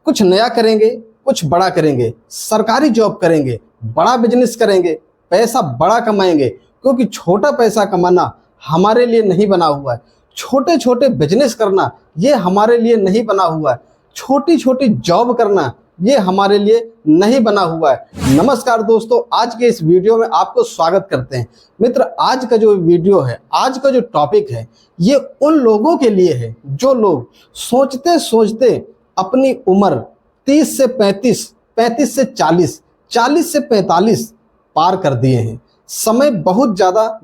कुछ नया करेंगे, कुछ बड़ा करेंगे, सरकारी जॉब करेंगे, बड़ा बिजनेस करेंगे, पैसा बड़ा कमाएंगे, क्योंकि छोटा पैसा कमाना हमारे लिए नहीं बना हुआ है। छोटे छोटे बिजनेस करना ये हमारे लिए नहीं बना हुआ है। छोटी छोटी जॉब करना ये हमारे लिए नहीं बना हुआ है। नमस्कार दोस्तों, आज के इस वीडियो में आपको स्वागत करते हैं। मित्र, आज का जो वीडियो है, आज का जो टॉपिक है, ये उन लोगों के लिए है जो लोग सोचते सोचते अपनी उम्र 30 से 35, 35 से 40, 40 से 45 पार कर दिए हैं। समय बहुत ज़्यादा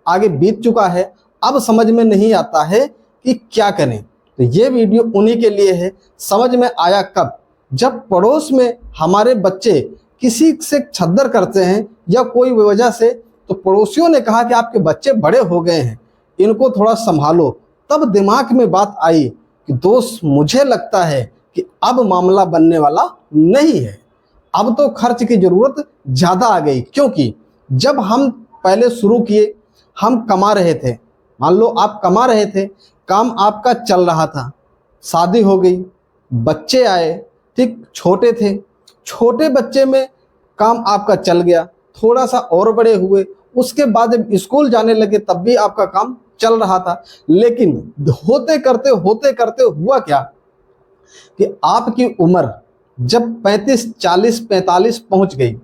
आगे बीत चुका है। अब समझ में नहीं आता है कि क्या करें। तो ये वीडियो उन्हीं के लिए है। समझ में आया कब? जब पड़ोस में हमारे बच्चे किसी से छद्दर करते हैं या कोई वजह से, तो पड़ोसियों ने कहा कि आपके बच्चे बड़े हो गए हैं, इनको थोड़ा संभालो। तब दिमाग में बात आई कि दोस्त, मुझे लगता है कि अब मामला बनने वाला नहीं है। अब तो खर्च की ज़रूरत ज़्यादा आ गई, क्योंकि जब हम पहले शुरू किए, हम कमा रहे थे। मान लो आप कमा रहे थे, काम आपका चल रहा था, शादी हो गई, बच्चे आए, ठीक, छोटे थे, छोटे बच्चे में काम आपका चल गया, थोड़ा सा और बड़े हुए, उसके बाद जब स्कूल जाने लगे तब भी आपका काम चल रहा था। लेकिन होते करते हुआ क्या कि आपकी उम्र जब 35, 40, 45 पहुंच गई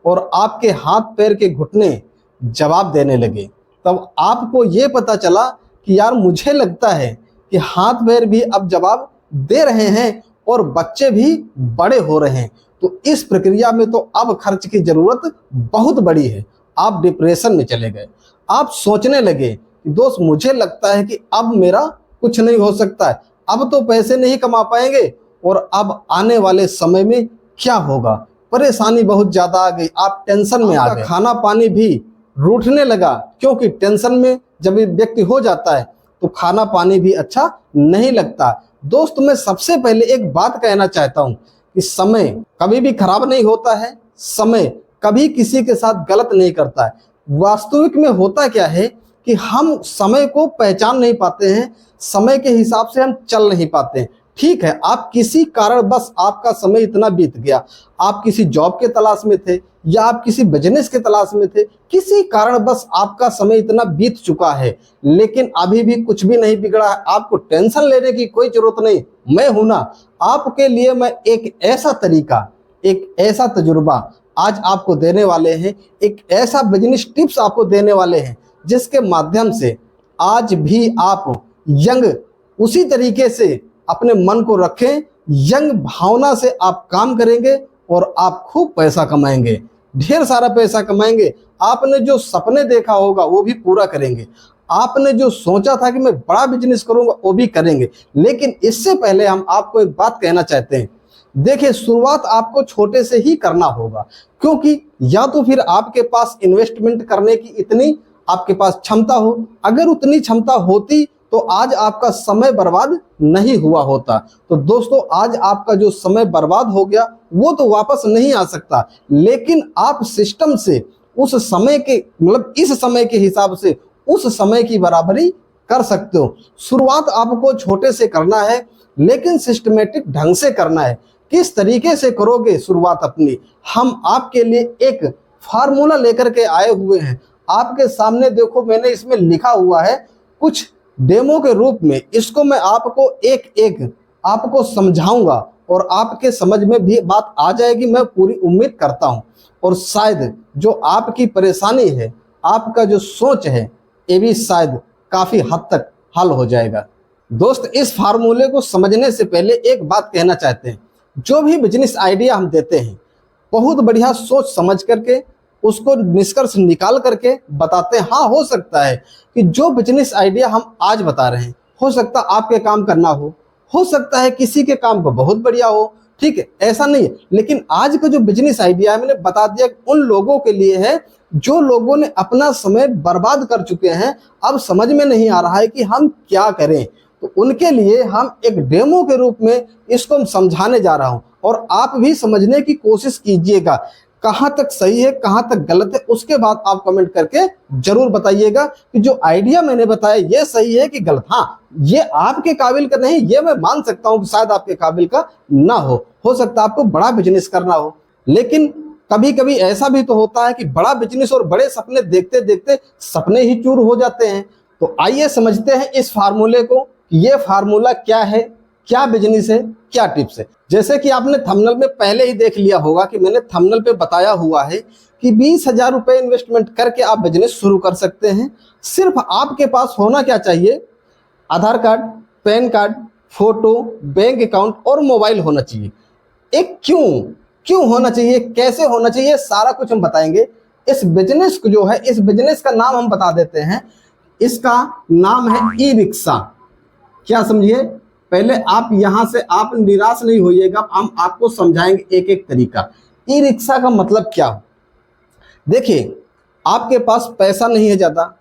और आपके हाथ पैर के घुटने जवाब देने लगे, तब आपको ये पता चला कि यार, मुझे लगता है कि हाथ पैर भी अब जवाब दे रहे हैं और बच्चे भी बड़े हो रहे हैं। तो इस प्रक्रिया में तो अब खर्च की ज़रूरत बहुत बड़ी है। आप डिप्रेशन में चले गए। आप सोचने लगे कि दोस्त, मुझे लगता है कि अब मेरा कुछ नहीं हो सकता है, अब तो पैसे नहीं कमा पाएंगे और अब आने वाले समय में क्या होगा। परेशानी बहुत ज़्यादा आ गई, आप टेंशन में आ गए। खाना पानी भी रूठने लगा, क्योंकि टेंशन में जब व्यक्ति हो जाता है तो खाना पानी भी अच्छा नहीं लगता। दोस्त, मैं सबसे पहले एक बात कहना चाहता हूं कि समय कभी भी खराब नहीं होता है। समय कभी किसी के साथ गलत नहीं करता है। वास्तविक में होता क्या है कि हम समय को पहचान नहीं पाते हैं, समय के हिसाब से हम चल नहीं पाते हैं। ठीक है, आप किसी कारण बस आपका समय इतना बीत गया, आप किसी जॉब के तलाश में थे या आप किसी बिजनेस के तलाश में थे, किसी कारण बस आपका समय इतना बीत चुका है, लेकिन अभी भी कुछ भी नहीं बिगड़ा है। आपको टेंशन लेने की कोई जरूरत नहीं। मैं हूं ना, आपके लिए मैं एक ऐसा तरीका, एक ऐसा तजुर्बा आज आपको देने वाले हैं, एक ऐसा बिजनेस टिप्स आपको देने वाले हैं जिसके माध्यम से आज भी आप यंग उसी तरीके से अपने मन को रखें, यंग भावना से आप काम करेंगे और आप खूब पैसा कमाएंगे, ढेर सारा पैसा कमाएंगे। आपने जो सपने देखा होगा वो भी पूरा करेंगे। आपने जो सोचा था कि मैं बड़ा बिजनेस करूंगा वो भी करेंगे। लेकिन इससे पहले हम आपको एक बात कहना चाहते हैं। देखिए, शुरुआत आपको छोटे से ही करना होगा, क्योंकि या तो फिर आपके पास इन्वेस्टमेंट करने की इतनी आपके पास क्षमता हो। अगर उतनी क्षमता होती तो आज आपका समय बर्बाद नहीं हुआ होता। तो दोस्तों, आज आपका जो समय बर्बाद हो गया वो तो वापस नहीं आ सकता, लेकिन आप सिस्टम से उस समय के, मतलब इस समय के हिसाब से उस समय की बराबरी कर सकते हो। शुरुआत आपको छोटे से करना है, लेकिन सिस्टमेटिक ढंग से करना है। किस तरीके से करोगे शुरुआत अपनी, हम आपके लिए एक फार्मूला लेकर के आए हुए हैं। आपके सामने देखो, मैंने इसमें लिखा हुआ है कुछ डेमो के रूप में। इसको मैं आपको एक एक आपको समझाऊंगा और आपके समझ में भी बात आ जाएगी, मैं पूरी उम्मीद करता हूं। और शायद जो आपकी परेशानी है, आपका जो सोच है, ये भी शायद काफी हद तक हल हो जाएगा। दोस्त, इस फार्मूले को समझने से पहले एक बात कहना चाहते हैं। जो भी बिजनेस आइडिया हम देते हैं, बहुत बढ़िया सोच समझ करके उसको निष्कर्ष निकाल करके बताते हैं। हाँ, हो सकता है कि जो बिजनेस आइडिया हम आज बता रहे हैं, हो सकता है आपके काम का ना हो सकता है किसी के काम को बहुत बढ़िया हो, ठीक है, ऐसा नहीं है। लेकिन आज का जो बिजनेस आइडिया है, मैंने बता दिया, उन लोगों के लिए है जो लोगों ने अपना समय बर्बाद कर चुके हैं। अब समझ में नहीं आ रहा है कि हम क्या करें, तो उनके लिए हम एक डेमो के रूप में इसको समझाने जा रहा हूं। और आप भी समझने की कोशिश कीजिएगा, कहां तक सही है कहां तक गलत है। उसके बाद आप कमेंट करके जरूर बताइएगा कि जो आइडिया मैंने बताया ये सही है कि गलत। हाँ, ये आपके काबिल का नहीं, ये मैं मान सकता हूं कि शायद आपके काबिल का ना हो सकता है आपको बड़ा बिजनेस करना हो। लेकिन कभी कभी ऐसा भी तो होता है कि बड़ा बिजनेस और बड़े सपने देखते देखते सपने ही चूर हो जाते हैं। तो आइए समझते हैं इस फार्मूले को कि ये फार्मूला क्या है, क्या बिजनेस है, क्या टिप्स है। जैसे कि आपने थंबनेल में पहले ही देख लिया होगा कि मैंने थंबनेल पे बताया हुआ है कि 20,000 रुपए इन्वेस्टमेंट करके आप बिजनेस शुरू कर सकते हैं। सिर्फ आपके पास होना क्या चाहिए, Aadhaar card, PAN card, photo, bank account और मोबाइल होना चाहिए। एक क्यों होना चाहिए, कैसे होना चाहिए, सारा कुछ हम बताएंगे। इस बिजनेस को जो है, इस बिजनेस का नाम हम बता देते हैं, इसका नाम है ई रिक्शा। क्या समझिए, पहले आप यहां से आप निराश नहीं होइएगा, हम आपको समझाएंगे एक एक तरीका। ई रिक्शा का मतलब क्या हो। देखिए, आपके पास पैसा नहीं है ज़्यादा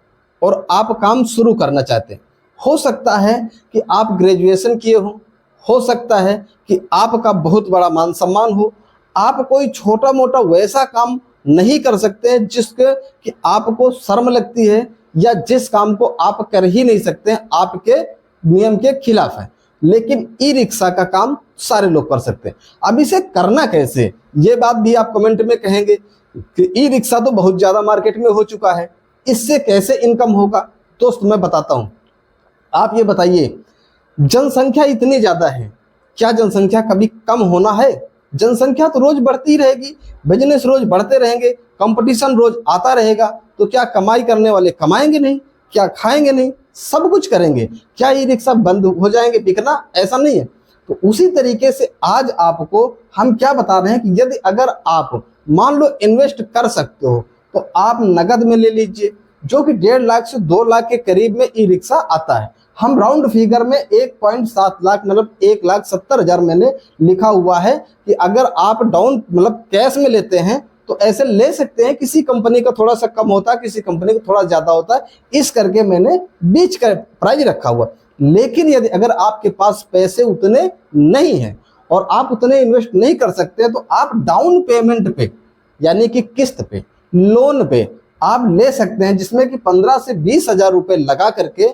और आप काम शुरू करना चाहते हैं। हो सकता है कि आप ग्रेजुएशन किए हो सकता है कि आपका बहुत बड़ा मान सम्मान हो, आप कोई छोटा मोटा वैसा काम नहीं कर सकते हैं जिसके कि आपको शर्म लगती है या जिस काम को आप कर ही नहीं सकते हैं, आपके नियम के खिलाफ है। लेकिन ई रिक्शा का काम सारे लोग कर सकते हैं। अब इसे करना कैसे, ये बात भी आप कमेंट में कहेंगे कि ई रिक्शा तो बहुत ज़्यादा मार्केट में हो चुका है, इससे कैसे इनकम होगा। दोस्त मैं बताता हूँ, आप ये बताइए, जनसंख्या इतनी ज़्यादा है, क्या जनसंख्या कभी कम होना है। जनसंख्या तो रोज बढ़ती रहेगी, बिजनेस रोज बढ़ते रहेंगे, कंपटीशन रोज आता रहेगा। तो क्या कमाई करने वाले कमाएंगे नहीं, क्या खाएंगे नहीं, सब कुछ करेंगे। क्या ई रिक्शा बंद हो जाएंगे बिकना, ऐसा नहीं है। तो उसी तरीके से आज आपको हम क्या बता रहे हैं कि यदि अगर आप मान लो इन्वेस्ट कर सकते हो तो आप नगद में ले लीजिए, जो कि 1.5 लाख से 2 लाख के करीब में ई रिक्शा आता है। हम राउंड फिगर में 1.7 लाख मतलब 1,70,000 मैंने लिखा हुआ है कि अगर आप डाउन मतलब कैश में लेते हैं तो ऐसे ले सकते हैं। किसी कंपनी का थोड़ा सा कम होता है, किसी कंपनी का थोड़ा ज़्यादा होता है, इस करके मैंने बीच का प्राइस रखा हुआ। लेकिन यदि अगर आपके पास पैसे उतने नहीं हैं और आप उतने इन्वेस्ट नहीं कर सकते तो आप डाउन पेमेंट पे यानी कि किस्त पे, लोन पे आप ले सकते हैं, जिसमें कि 15 से 20,000 रुपये लगा करके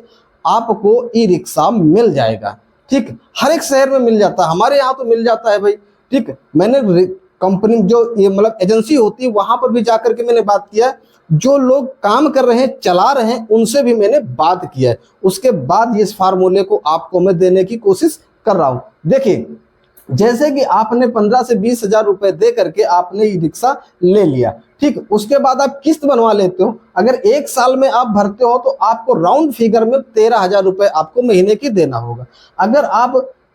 आपको ई रिक्शा मिल जाएगा। ठीक, हर एक शहर में मिल जाता है, हमारे यहाँ तो मिल जाता है भाई। ठीक, मैंने कंपनी जो ये मतलब एजेंसी होती है वहां पर भी जाकर के मैंने बात किया, जो लोग काम कर रहे हैं, चला रहे हैं, उनसे भी मैंने बात किया है। उसके बाद इस फार्मूले को आपको मैं देने की कोशिश कर रहा हूँ। देखिए, जैसे कि आपने 15 से 20,000 रुपए दे करके आपने ई रिक्शा ले लिया, ठीक, उसके बाद आप किस्त बनवा लेते हो। अगर 1 साल में आप भरते हो तो आपको राउंड फिगर में 13,000 रुपए आपको महीने की देना होगा। अगर आप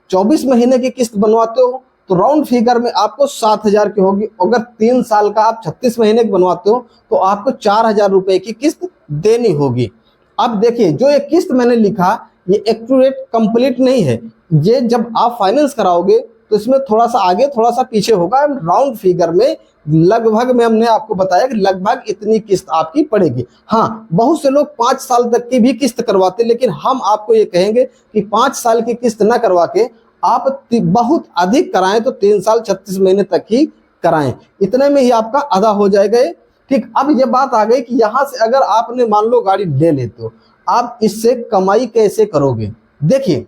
24 महीने की किस्त बनवाते हो तो राउंड फिगर में आपको 7,000 की होगी। अगर 3 साल का आप 36 महीने की बनवाते हो तो आपको 4,000 रुपए की किस्त देनी होगी। अब देखिए, जो ये किस्त मैंने लिखा ये एक्यूरेट कंप्लीट नहीं है, ये जब आप फाइनेंस कराओगे तो इसमें थोड़ा सा आगे थोड़ा सा पीछे होगा। राउंड फिगर में लगभग में हमने आपको बताया कि लगभग इतनी किस्त आपकी पड़ेगी। हाँ, बहुत से लोग 5 साल तक की भी किस्त करवाते, लेकिन हम आपको ये कहेंगे कि 5 साल की किस्त न करवा के आप बहुत अधिक कराएं तो 3 साल 36 महीने तक ही कराएं, इतने में ही आपका आधा हो जाएगा। ठीक, अब ये बात आ गई कि यहाँ से अगर आपने मान लो गाड़ी ले लेते हो, आप इससे कमाई कैसे करोगे। देखिए,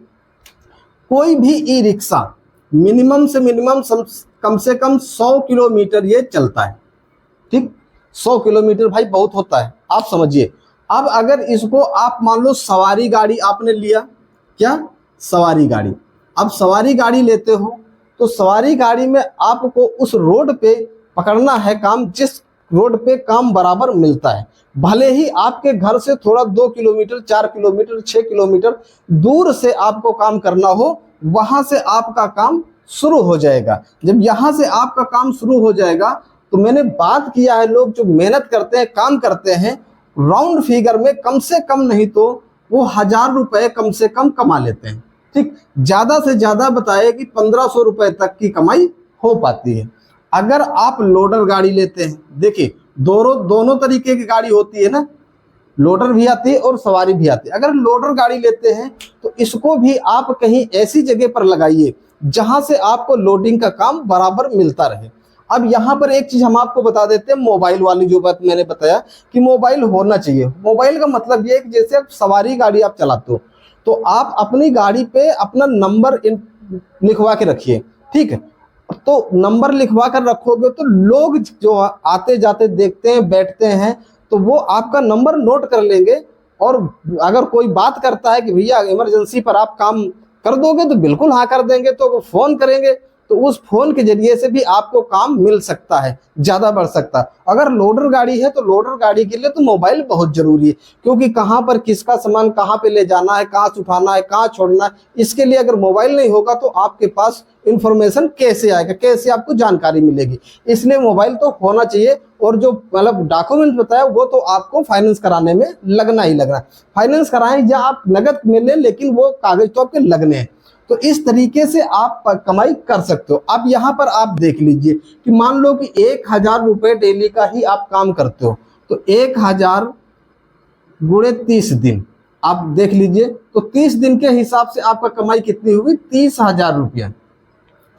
कोई भी ई रिक्शा मिनिमम से मिनिमम कम से कम 100 किलोमीटर ये चलता है। ठीक, 100 किलोमीटर भाई बहुत होता है, आप समझिए। अब अगर इसको आप मान लो सवारी गाड़ी आपने लिया, क्या सवारी गाड़ी, अब सवारी गाड़ी लेते हो तो सवारी गाड़ी में आपको उस रोड पे पकड़ना है काम जिस रोड पे काम बराबर मिलता है। भले ही आपके घर से थोड़ा 2 किलोमीटर 4 किलोमीटर 6 किलोमीटर दूर से आपको काम करना हो, वहां से आपका काम शुरू हो जाएगा। जब यहां से आपका काम शुरू हो जाएगा तो मैंने बात किया है, लोग जो मेहनत करते हैं, काम करते हैं, राउंड फिगर में कम से कम नहीं तो वो 1,000 रुपए कम से कम कमा लेते हैं। ठीक, ज्यादा से ज्यादा बताए कि 1,500 रुपए तक की कमाई हो पाती है। अगर आप लोडर गाड़ी लेते हैं, देखिए दोनों तरीके की गाड़ी होती है ना, लोडर भी आती है और सवारी भी आती है। अगर लोडर गाड़ी लेते हैं तो इसको भी आप कहीं ऐसी जगह पर लगाइए जहां से आपको लोडिंग का काम बराबर मिलता रहे। अब यहाँ पर एक चीज हम आपको बता देते हैं, मोबाइल वाली जो बात मैंने बताया कि मोबाइल होना चाहिए। मोबाइल का मतलब ये है कि जैसे आप सवारी गाड़ी आप चलाते हो तो आप अपनी गाड़ी पे अपना नंबर लिखवा के रखिए, ठीक है। तो नंबर लिखवा कर रखोगे तो लोग जो आते जाते देखते हैं, बैठते हैं, तो वो आपका नंबर नोट कर लेंगे। और अगर कोई बात करता है कि भैया इमरजेंसी पर आप काम कर दोगे, तो बिल्कुल हाँ कर देंगे। तो वो फोन करेंगे तो उस फोन के जरिए से भी आपको काम मिल सकता है, ज़्यादा बढ़ सकता है। अगर लोडर गाड़ी है तो लोडर गाड़ी के लिए तो मोबाइल बहुत ज़रूरी है, क्योंकि कहाँ पर किसका सामान कहाँ पे ले जाना है, कहाँ से उठाना है, कहाँ छोड़ना है, इसके लिए अगर मोबाइल नहीं होगा तो आपके पास इंफॉर्मेशन कैसे आएगा, कैसे आपको जानकारी मिलेगी। इसलिए मोबाइल तो होना चाहिए। और जो मतलब डॉक्यूमेंट बताया वो तो आपको फाइनेंस कराने में लगना ही लगना है। फाइनेंस कराएं या आप नगद में लें, लेकिन वो कागज तो आपके लगने हैं। तो इस तरीके से आप कमाई कर सकते हो। अब यहाँ पर आप देख लीजिए कि मान लो कि 1000 रुपये डेली का ही आप काम करते हो, तो 1000 गुणे 30 दिन आप देख लीजिए, तो 30 दिन के हिसाब से आपका कमाई कितनी हुई, 30,000 रुपया,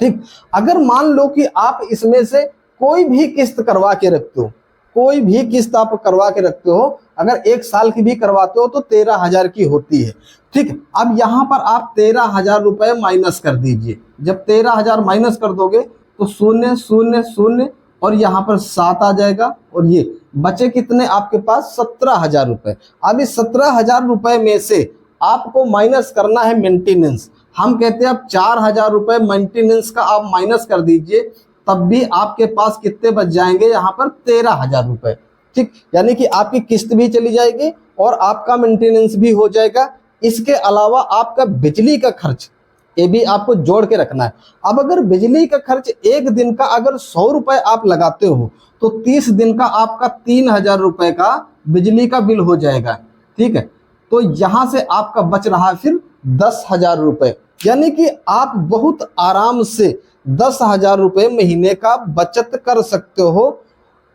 ठीक। अगर मान लो कि आप इसमें से कोई भी किस्त करवा के रखते हो, कोई भी किस्त आप करवा के रखते हो, अगर 1 साल की भी करवाते हो तो 13,000 की होती है, ठीक। अब यहाँ पर आप 13,000 रुपये माइनस कर दीजिए। जब 13,000 माइनस कर दोगे तो 0 0 0 और यहाँ पर 7 आ जाएगा, और ये बचे कितने आपके पास, 17,000 रुपये। अब इस 17,000 रुपये में से आपको माइनस करना है मेंटेनेंस। हम कहते हैं अब 4,000 रुपये मेंटेनेंस का आप माइनस कर दीजिए, तब भी आपके पास कितने बच जाएंगे, यहाँ पर 13,000 रुपये, ठीक। यानी कि आपकी किस्त भी चली जाएगी और आपका मेंटेनेंस भी हो जाएगा। इसके अलावा आपका बिजली का खर्च, ये भी आपको जोड़ के रखना है। अब अगर बिजली का खर्च एक दिन का अगर 100 रुपये आप लगाते हो, तो 30 दिन का आपका 3,000 रुपये का बिजली का बिल हो जाएगा, ठीक है। तो यहाँ से आपका बच रहा है फिर 10,000 रुपये, यानी कि आप बहुत आराम से 10,000 रुपये महीने का बचत कर सकते हो।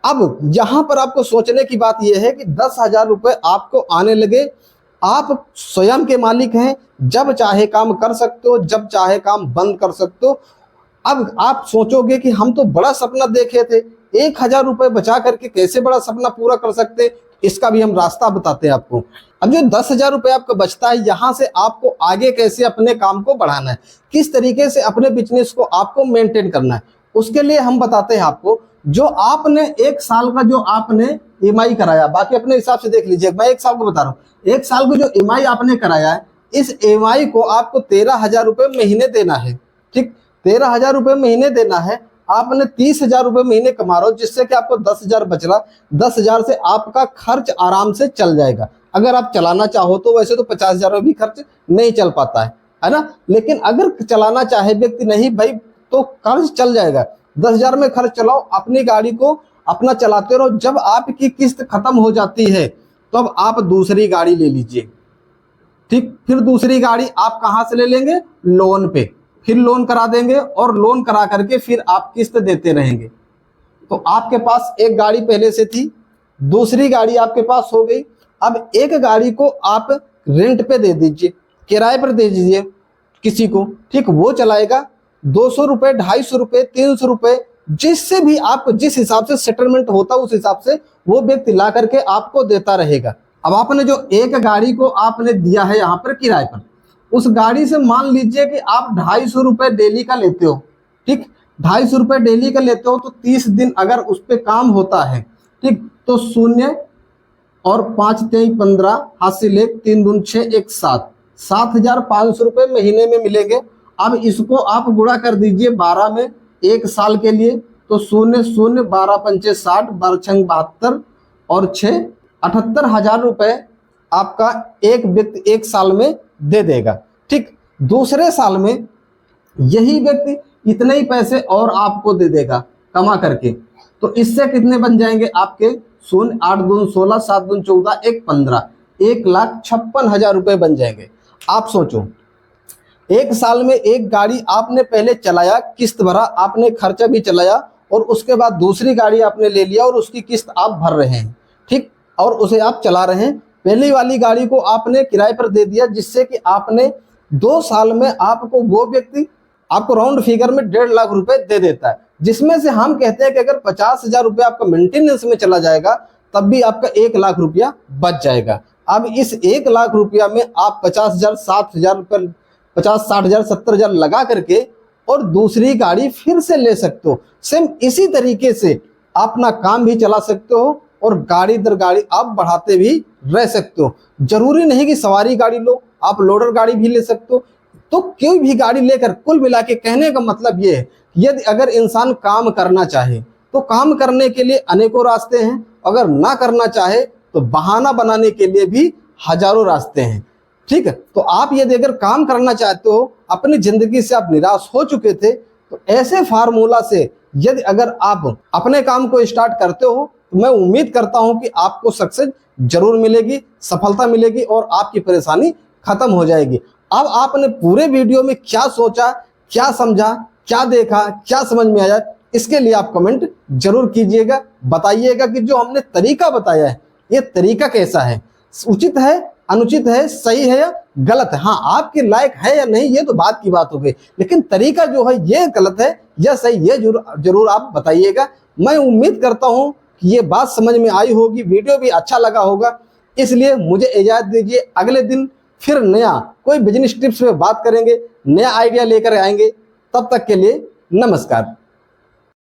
अब यहाँ पर आपको सोचने की बात यह है कि 10,000 रुपये आपको आने लगे, आप स्वयं के मालिक हैं, जब चाहे काम कर सकते हो, जब चाहे काम बंद कर सकते हो। अब आप सोचोगे कि हम तो बड़ा सपना देखे थे, 1,000 रुपये बचा करके कैसे बड़ा सपना पूरा कर सकते, इसका भी हम रास्ता बताते हैं आपको। अब जो 10,000 रुपये आपका बचता है, यहाँ से आपको आगे कैसे अपने काम को बढ़ाना है, किस तरीके से अपने बिजनेस को आपको मेंटेन करना है, उसके लिए हम बताते हैं आपको। जो आपने 1 साल का जो आपने EMI कराया, बाकी अपने हिसाब से देख लीजिए, मैं 1 साल को बता रहा हूँ, 1 साल को जो EMI आपने कराया है, इस EMI को आपको 13,000 रुपये महीने देना है, ठीक। 13,000 रुपये महीने देना है। आपने 30,000 रुपये महीने कमा रहे हो, जिससे कि आपको 10,000 बच रहा। 10,000 से आपका खर्च आराम से चल जाएगा। अगर आप चलाना चाहो तो वैसे तो 50,000 में भी खर्च नहीं चल पाता है ना, लेकिन अगर चलाना चाहे व्यक्ति नहीं भाई, तो खर्च चल जाएगा। 10,000 में खर्च चलाओ, अपनी गाड़ी को अपना चलाते रहो। जब आपकी किस्त खत्म हो जाती है तो अब आप दूसरी गाड़ी ले लीजिए, ठीक। फिर दूसरी गाड़ी आप कहाँ से ले लेंगे, लोन पे, फिर लोन करा देंगे और लोन करा करके फिर आप किस्त देते रहेंगे। तो आपके पास एक गाड़ी पहले से थी, दूसरी गाड़ी आपके पास हो गई। अब एक गाड़ी को आप रेंट पे दे दीजिए, किराए पर दे दीजिए किसी को, ठीक। वो चलाएगा 200 रुपये, 250 रुपये, 300 रुपये, जिससे भी आपको जिस हिसाब से सेटलमेंट होता है उस हिसाब से वो व्यक्ति ला करके आपको देता रहेगा। अब आपने जो एक गाड़ी को आपने दिया है यहाँ पर किराए पर, उस गाड़ी से मान लीजिए कि आप 250 रुपये डेली का लेते हो, ठीक। 250 रुपये डेली का लेते हो तो 30 दिन अगर उस पर काम होता है, ठीक, तो 0 और 5 3 15, हाथ से ले 3 दून 6 1 7, 7,500 रुपये महीने में मिलेंगे। अब इसको आप गुणा कर दीजिए 12 में, 1 साल के लिए, तो 0 0 12 पंचे 60, 12 छंग 72 और 6 78,000 रुपये आपका एक व्यक्ति 1 साल में दे देगा, ठीक। दूसरे साल में यही व्यक्ति इतने ही पैसे और आपको दे देगा कमा करके। तो इससे कितने बन जाएंगे आपके, 0 8 दून 16, 7 दून 14, 1 15, 1,56,000 रुपये बन जाएंगे। आप सोचो, 1 साल में एक गाड़ी आपने पहले चलाया, किस्त भरा, आपने खर्चा भी चलाया, और उसके बाद दूसरी गाड़ी आपने ले लिया और उसकी किस्त आप भर रहे हैं, ठीक, और उसे आप चला रहे हैं। पहली वाली गाड़ी को आपने किराए पर दे दिया, जिससे कि आपने 2 साल में आपको वो व्यक्ति आपको राउंड फिगर में 1.5 लाख रुपए दे देता है, जिसमें से हम कहते हैं कि अगर 50,000 रुपये आपका मेंटेनेंस में चला जाएगा तब भी आपका 1 लाख रुपया बच जाएगा। अब इस 1 लाख रुपया में आप 50,000, 60,000 रुपये, 50, 60,000, 70,000 लगा करके और दूसरी गाड़ी फिर से ले सकते हो। सेम इसी तरीके से अपना काम भी चला सकते हो और गाड़ी दर गाड़ी आप बढ़ाते भी रह सकते हो। जरूरी नहीं कि सवारी गाड़ी लो, आप लोडर गाड़ी भी ले सकते हो। तो कोई भी गाड़ी लेकर, कुल मिला के कहने का मतलब ये है, यदि अगर इंसान काम करना चाहे तो काम करने के लिए अनेकों रास्ते हैं, अगर ना करना चाहे तो बहाना बनाने के लिए भी हजारों रास्ते हैं। ठीक है, तो आप यदि अगर काम करना चाहते हो, अपनी जिंदगी से आप निराश हो चुके थे, तो ऐसे फार्मूला से यदि अगर आप अपने काम को स्टार्ट करते हो तो मैं उम्मीद करता हूं कि आपको सक्सेस जरूर मिलेगी, सफलता मिलेगी और आपकी परेशानी खत्म हो जाएगी। अब आपने पूरे वीडियो में क्या सोचा, क्या समझा, क्या देखा, क्या समझ में आया, इसके लिए आप कमेंट जरूर कीजिएगा। बताइएगा कि जो हमने तरीका बताया है ये तरीका कैसा है, उचित है, अनुचित है, सही है या गलत है। हाँ, आपके लायक है या नहीं ये तो बात की बात हो गई, लेकिन तरीका जो है ये गलत है या सही, ये जरूर आप बताइएगा। मैं उम्मीद करता हूं कि ये बात समझ में आई होगी, वीडियो भी अच्छा लगा होगा। इसलिए मुझे इजाजत दीजिए, अगले दिन फिर नया कोई बिजनेस टिप्स पे बात करेंगे, नया आइडिया लेकर आएंगे। तब तक के लिए नमस्कार।